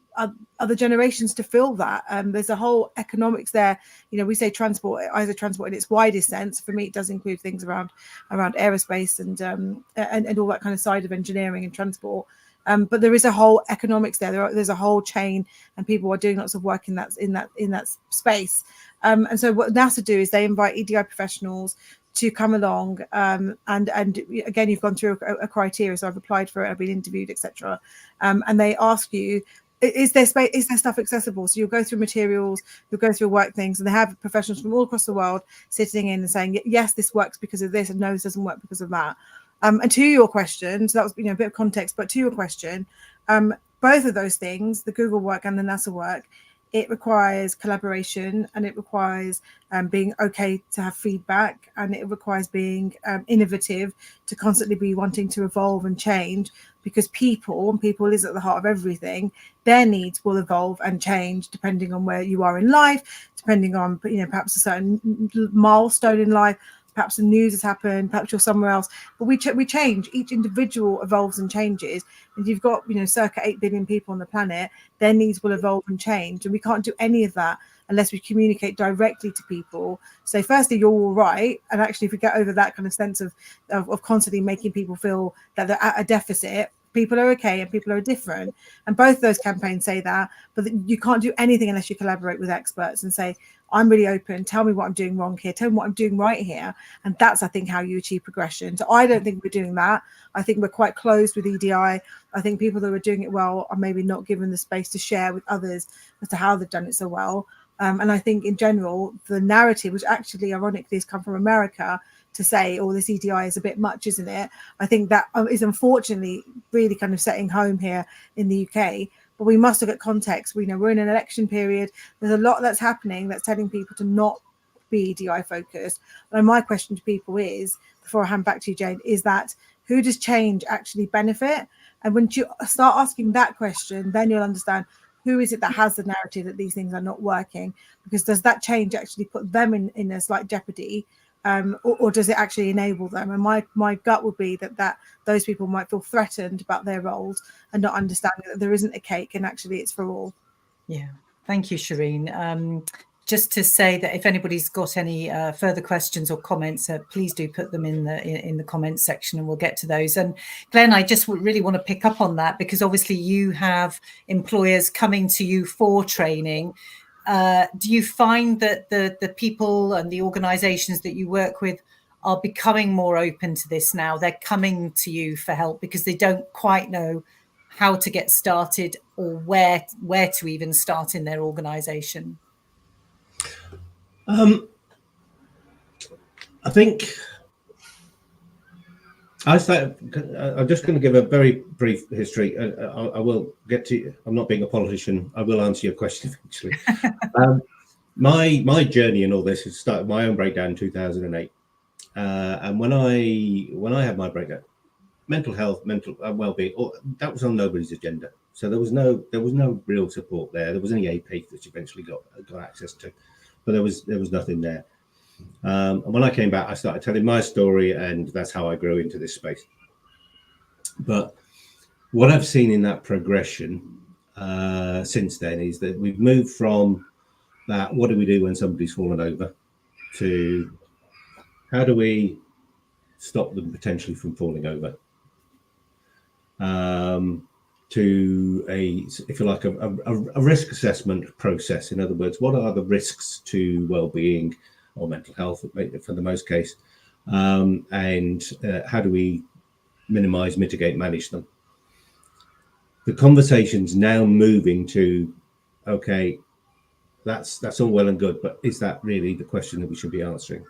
other generations to feel that. There's a whole economics there. We say transport, either transport in its widest sense. For me, it does include things around aerospace and all that kind of side of engineering and transport. But there is a whole economics there. There's a whole chain, and people are doing lots of work in that space. And so what NASA do is they invite EDI professionals to come along, and again, you've gone through a criteria. So I've applied for it, I've been interviewed, etc. And they ask you, is there space, is there stuff accessible? So you'll go through materials, you'll go through work things, and they have professionals from all across the world sitting in and saying, yes, this works because of this, and no, this doesn't work because of that. And to your question, so that was a bit of context, but to your question, both of those things, the Google work and the NASA work, it requires collaboration, and it requires being okay to have feedback, and it requires being innovative, to constantly be wanting to evolve and change, because people is at the heart of everything. Their needs will evolve and change depending on where you are in life, depending on perhaps a certain milestone in life, perhaps the news has happened, perhaps you're somewhere else, but we change. Each individual evolves and changes, and you've got circa 8 billion people on the planet. Their needs will evolve and change, and we can't do any of that unless we communicate directly to people. So firstly, you're all right, and actually if we get over that kind of sense of constantly making people feel that they're at a deficit, people are okay and people are different. And both those campaigns say that, but you can't do anything unless you collaborate with experts and say, I'm really open, tell me what I'm doing wrong here, tell me what I'm doing right here. And that's, I think, how you achieve progression. So I don't think we're doing that. I think we're quite closed with EDI. I think people that are doing it well are maybe not given the space to share with others as to how they've done it so well. And I think in general, the narrative, which actually ironically has come from America, to say, oh, this EDI is a bit much, isn't it? I think that is unfortunately really kind of setting home here in the UK. But we must look at context. We know we're in an election period. There's a lot that's happening that's telling people to not be EDI focused. And my question to people is, before I hand back to you, Jane, is that who does change actually benefit? And when you start asking that question, then you'll understand who is it that has the narrative that these things are not working? Because does that change actually put them in a slight jeopardy? Or does it actually enable them? And my gut would be that those people might feel threatened about their roles and not understanding that there isn't a cake and actually it's for all. Yeah, thank you, Shireen. Just to say that if anybody's got any further questions or comments, please do put them in the comments section and we'll get to those. And Glenn, I just really want to pick up on that because obviously you have employers coming to you for training. Do you find that the people and the organisations that you work with are becoming more open to this now? They're coming to you for help because they don't quite know how to get started or where to even start in their organisation? I think I'm just going to give a very brief history. I will get to. I'm not being a politician. I will answer your question eventually. My journey in all this has started my own breakdown in 2008, and when I had my breakdown, mental health, mental well-being, that was on nobody's agenda. So there was no real support there. There was only AP that eventually got access to, but there was nothing there. And when I came back, I started telling my story, and that's how I grew into this space. But what I've seen in that progression since then is that we've moved from that, what do we do when somebody's fallen over, to how do we stop them potentially from falling over, to if you like, a risk assessment process. In other words, what are the risks to well-being or mental health for the most case, and how do we minimize, mitigate, manage them? The conversation's now moving to, okay, that's all well and good, but is that really the question that we should be asking?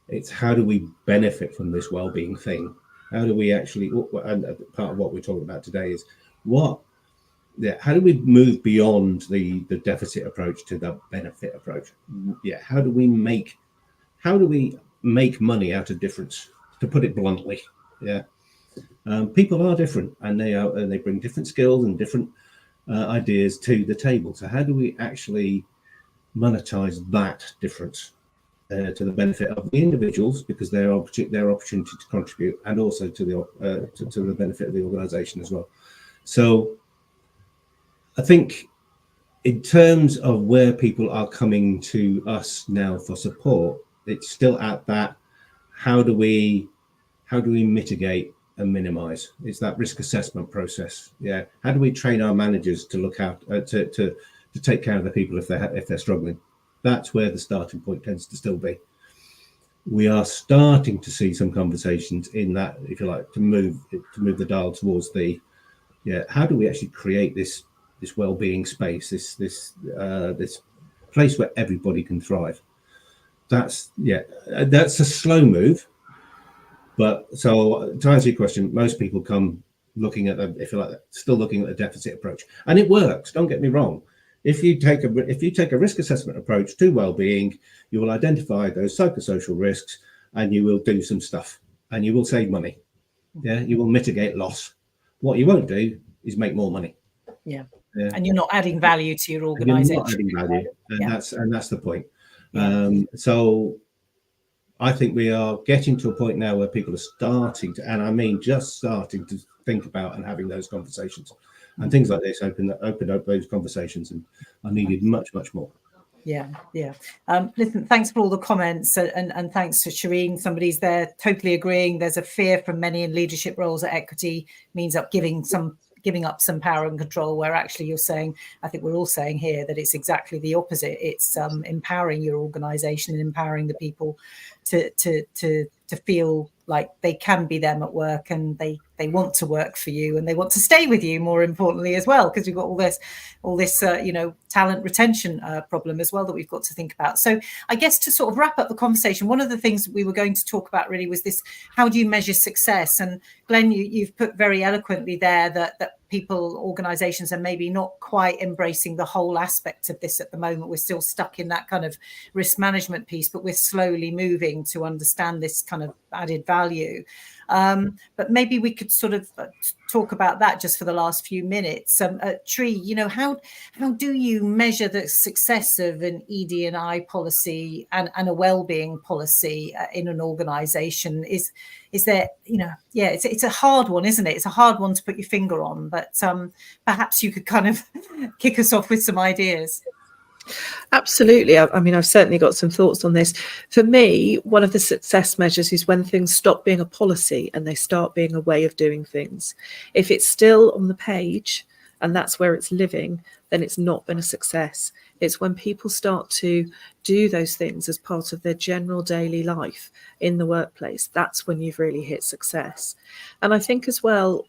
It's how do we benefit from this well-being thing? How do we actually, and part of what we're talking about today is how do we move beyond the deficit approach to the benefit approach? Yeah, how do we make money out of difference, to put it bluntly? Yeah, people are different, and they bring different skills and different ideas to the table. So how do we actually monetize that difference to the benefit of the individuals, because their opportunity to contribute, and also to the benefit of the organisation as well? So I think in terms of where people are coming to us now for support, it's still at that, how do we mitigate and minimize? It's that risk assessment process. Yeah, how do we train our managers to look out to take care of the people if they're struggling? That's where the starting point tends to still be. We are starting to see some conversations in that, if you like, to move the dial towards how do we actually create this well-being space, this place where everybody can thrive? That's a slow move. But so to answer your question, most people come looking at still looking at the deficit approach, and it works. Don't get me wrong. If you take a risk assessment approach to well-being, you will identify those psychosocial risks, and you will do some stuff, and you will save money. Yeah, you will mitigate loss. What you won't do is make more money. Yeah. And you're not adding value to your organisation. You're not adding value, and that's the point. So I think we are getting to a point now where people are starting to, and I mean just starting to, think about and having those conversations. And things like this open up those conversations, and are needed much more. Yeah. Listen, thanks for all the comments, and thanks to Shireen. Somebody's there totally agreeing. There's a fear from many in leadership roles that equity means giving up some power and control, where actually you're saying, I think we're all saying here, that it's exactly the opposite. It's empowering your organisation and empowering the people to feel like they can be them at work, and they want to work for you, and they want to stay with you, more importantly as well, because we've got all this talent retention problem as well that we've got to think about. So I guess to sort of wrap up the conversation, one of the things that we were going to talk about really was this: how do you measure success? And Glenn, you've put very eloquently there that people, organisations are maybe not quite embracing the whole aspect of this at the moment. We're still stuck in that kind of risk management piece, but we're slowly moving to understand this kind of added value. But maybe we could sort of talk about that just for the last few minutes. Tree, how do you measure the success of an ED&I policy and a wellbeing policy in an organisation? Is there, it's a hard one, isn't it? It's a hard one to put your finger on, but perhaps you could kind of kick us off with some ideas. Absolutely. I mean, I've certainly got some thoughts on this. For me, one of the success measures is when things stop being a policy and they start being a way of doing things. If it's still on the page and that's where it's living, then it's not been a success. It's when people start to do those things as part of their general daily life in the workplace, that's when you've really hit success. And I think as well,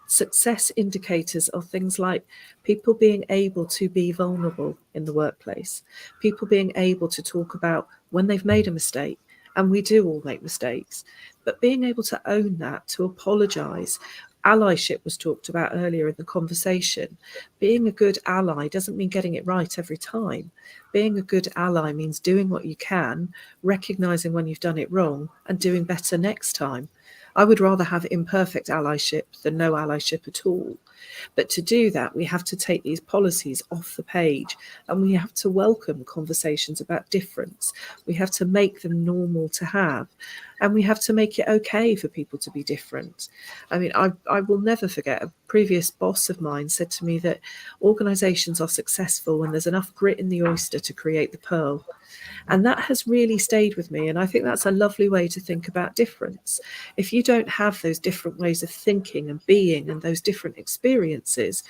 success indicators are things like people being able to be vulnerable in the workplace, people being able to talk about when they've made a mistake, and we do all make mistakes, but being able to own that, to apologise. Allyship was talked about earlier in the conversation. Being a good ally doesn't mean getting it right every time. Being a good ally means doing what you can, recognising when you've done it wrong, and doing better next time. I would rather have imperfect allyship than no allyship at all. But to do that, we have to take these policies off the page, and we have to welcome conversations about difference. We have to make them normal to have, and we have to make it okay for people to be different. I mean, I will never forget, a previous boss of mine said to me that organisations are successful when there's enough grit in the oyster to create the pearl. And that has really stayed with me. And I think that's a lovely way to think about difference. If you don't have those different ways of thinking and being and those different experiences,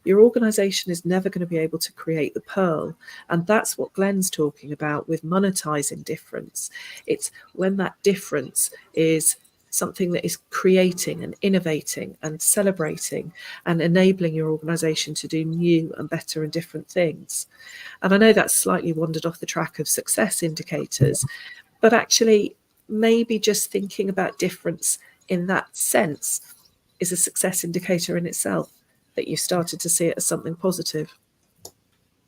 your organisation is never going to be able to create the pearl. And that's what Glenn's talking about with monetising difference. It's when that difference is something that is creating and innovating and celebrating and enabling your organisation to do new and better and different things. And I know that's slightly wandered off the track of success indicators, but actually maybe just thinking about difference in that sense is a success indicator in itself, that you've started to see it as something positive.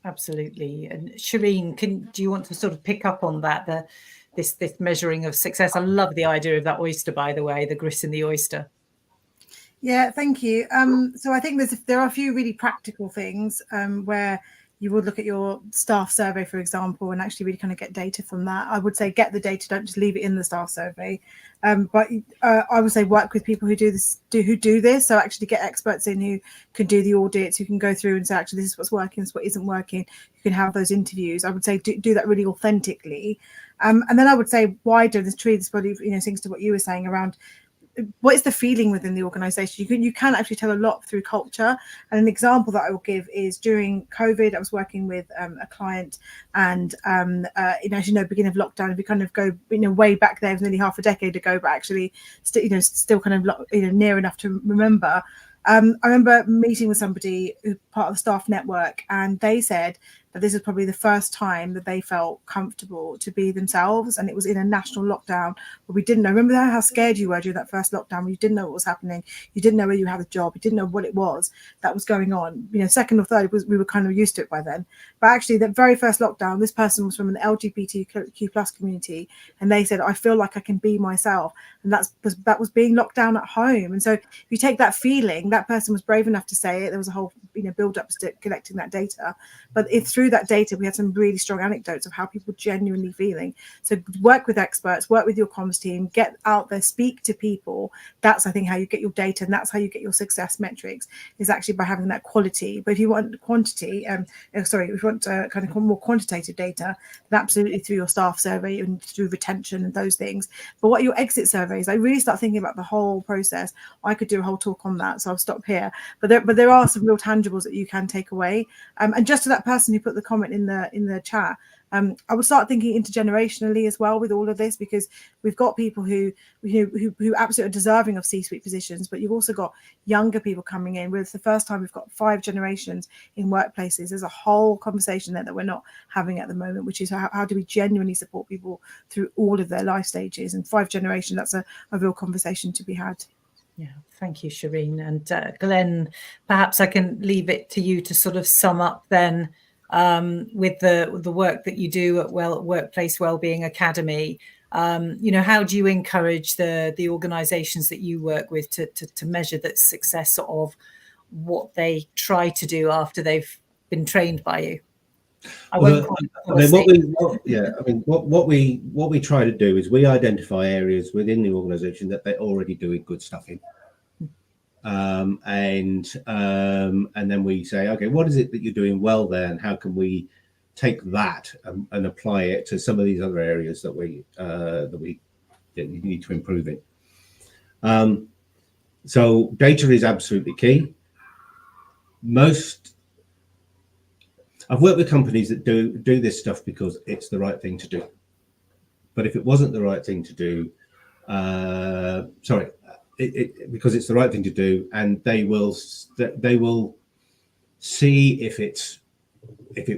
Absolutely. And Shireen, do you want to sort of pick up on that, this measuring of success? I love the idea of that oyster, by the way, the grit in the oyster. Yeah, thank you. So I think there are a few really practical things where you would look at your staff survey, for example, and actually really kind of get data from that. I would say get the data, don't just leave it in the staff survey. But I would say work with people who do this. So actually get experts in who can do the audits, who can go through and say, actually, this is what's working, this is what isn't working. You can have those interviews. I would say do that really authentically. And then I would say wider this tree, this body, things to what you were saying around what is the feeling within the organization. You can actually tell a lot through culture. And an example that I will give is during COVID, I was working with a client, and as you know, beginning of lockdown, if we kind of go way back there, it was nearly half a decade ago, but actually still kind of near enough to remember. I remember meeting with somebody who's part of the staff network, and they said that this is probably the first time that they felt comfortable to be themselves. And it was in a national lockdown where we didn't know. Remember how scared you were during that first lockdown, where you didn't know what was happening. You didn't know whether you had a job. You didn't know what it was that was going on. Second or third, we were kind of used to it by then. But actually, that very first lockdown, this person was from an LGBTQ plus community. And they said, I feel like I can be myself. And that was being locked down at home. And so if you take that feeling, that person was brave enough to say it. There was a whole, build up to collecting that data. But through that data, we had some really strong anecdotes of how people genuinely feeling. So work with experts, work with your comms team, get out there, speak to people. That's, I think, how you get your data, and that's how you get your success metrics, is actually by having that quality. But if you want quantity, if you want kind of more quantitative data, then absolutely through your staff survey and through retention and those things. But what are your exit surveys? I really start thinking about the whole process. I could do a whole talk on that, so I'll stop here. But there are some real tangibles that you can take away. And just to that person who put the comment in the chat, I would start thinking intergenerationally as well with all of this, because we've got people who absolutely are deserving of C-suite positions, but you've also got younger people coming in. With the first time we've got 5 generations in workplaces. There's a whole conversation there that we're not having at the moment, which is how do we genuinely support people through all of their life stages, and 5 generations, that's a real conversation to be had. Yeah, thank you, Shireen. And Glenn, perhaps I can leave it to you to sort of sum up then with the work that you do at Workplace Wellbeing Academy. How do you encourage the organisations that you work with to measure the success of what they try to do after they've been trained by you? What we try to do is we identify areas within the organisation that they're already doing good stuff in. And then we say, okay, what is it that you're doing well there, and how can we take that and apply it to some of these other areas that we need to improve in. So data is absolutely key. I've worked with companies that do this stuff because it's the right thing to do. But if it wasn't the right thing to do, because it's the right thing to do, and they will see if it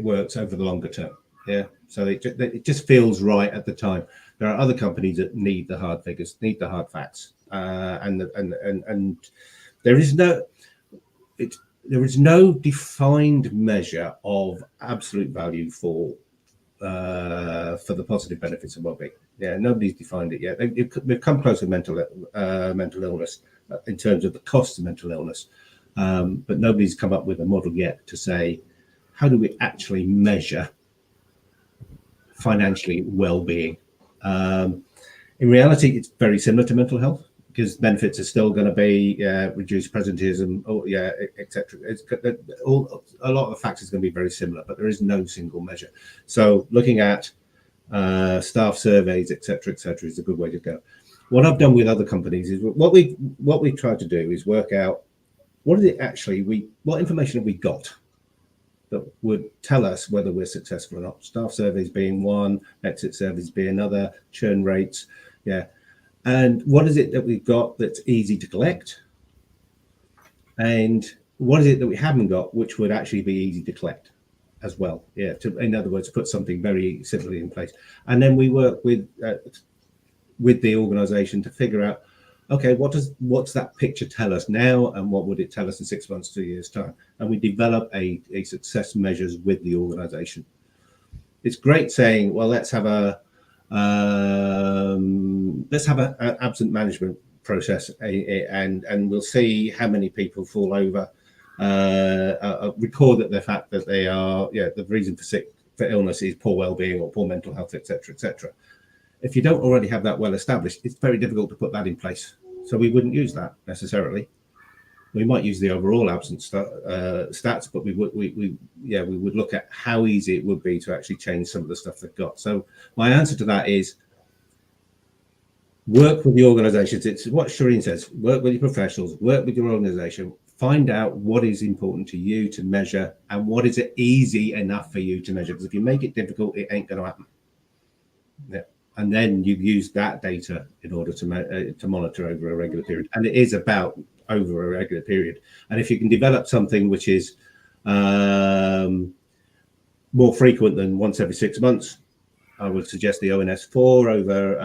works over the longer term. Yeah, so it just feels right at the time. There are other companies that need the hard figures, need the hard facts, and there is no defined measure of absolute value for the positive benefits of wellbeing. Yeah, nobody's defined it yet. We've come close with mental illness in terms of the cost of mental illness, but nobody's come up with a model yet to say, how do we actually measure financially well-being? In reality, it's very similar to mental health, because benefits are still going to be reduced presenteeism, etc. A lot of the factors are going to be very similar, but there is no single measure. So looking at staff surveys, etc., is a good way to go. What I've done with other companies is what we try to do is work out what information have we got that would tell us whether we're successful or not. Staff surveys being one, exit surveys being another, churn rates, and what is it that we've got that's easy to collect, and what is it that we haven't got which would actually be easy to collect as well. In other words, put something very simply in place, and then we work with the organisation to figure out, okay, what's that picture tell us now, and what would it tell us in 6 months, 2 years time? And we develop a success measures with the organisation. It's great saying, well, let's have an absent management process, and we'll see how many people fall over. Record that the fact that they are, the reason for illness is poor well-being or poor mental health, etc. If you don't already have that well established, it's very difficult to put that in place. So we wouldn't use that necessarily. We might use the overall absence stats, but we would look at how easy it would be to actually change some of the stuff they've got. So my answer to that is work with the organizations. It's what Shireen says, work with your professionals, work with your organization, find out what is important to you to measure and what is it easy enough for you to measure. Because if you make it difficult, it ain't going to happen. Yeah. And then you use that data in order to monitor over a regular period. And it is about over a regular period. And if you can develop something which is more frequent than once every 6 months, I would suggest the ONS4 over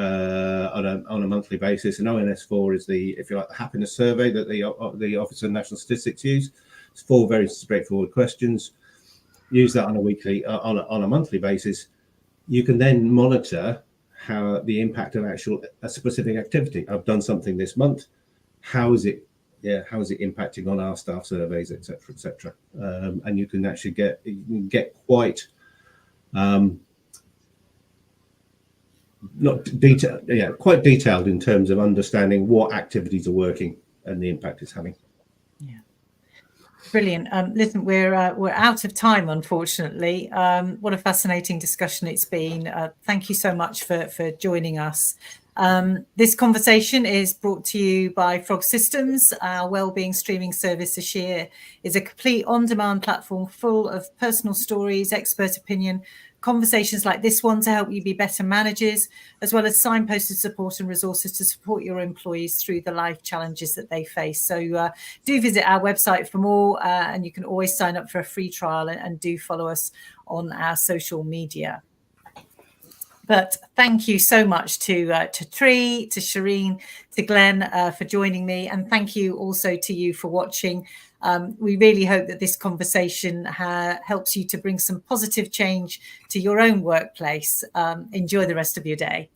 on a monthly basis. And ONS4 is the happiness survey that the Office of National Statistics use. It's 4 very straightforward questions. Use that on a monthly basis. You can then monitor how the impact of a specific activity. I've done something this month. How is it yeah, how is it impacting on our staff surveys, etc., etc. And you can actually get quite not detailed, yeah, quite detailed in terms of understanding what activities are working and the impact it's having. Yeah, brilliant. Listen, we're out of time, unfortunately. What a fascinating discussion it's been. Thank you so much for joining us. This conversation is brought to you by Frog Systems. Our wellbeing streaming service this year is a complete on-demand platform full of personal stories, expert opinion, conversations like this one to help you be better managers, as well as signposted support and resources to support your employees through the life challenges that they face. So do visit our website for more, and you can always sign up for a free trial, and do follow us on our social media. But thank you so much to Tree, to Shireen, to Glenn for joining me. And thank you also to you for watching. We really hope that this conversation helps you to bring some positive change to your own workplace. Enjoy the rest of your day.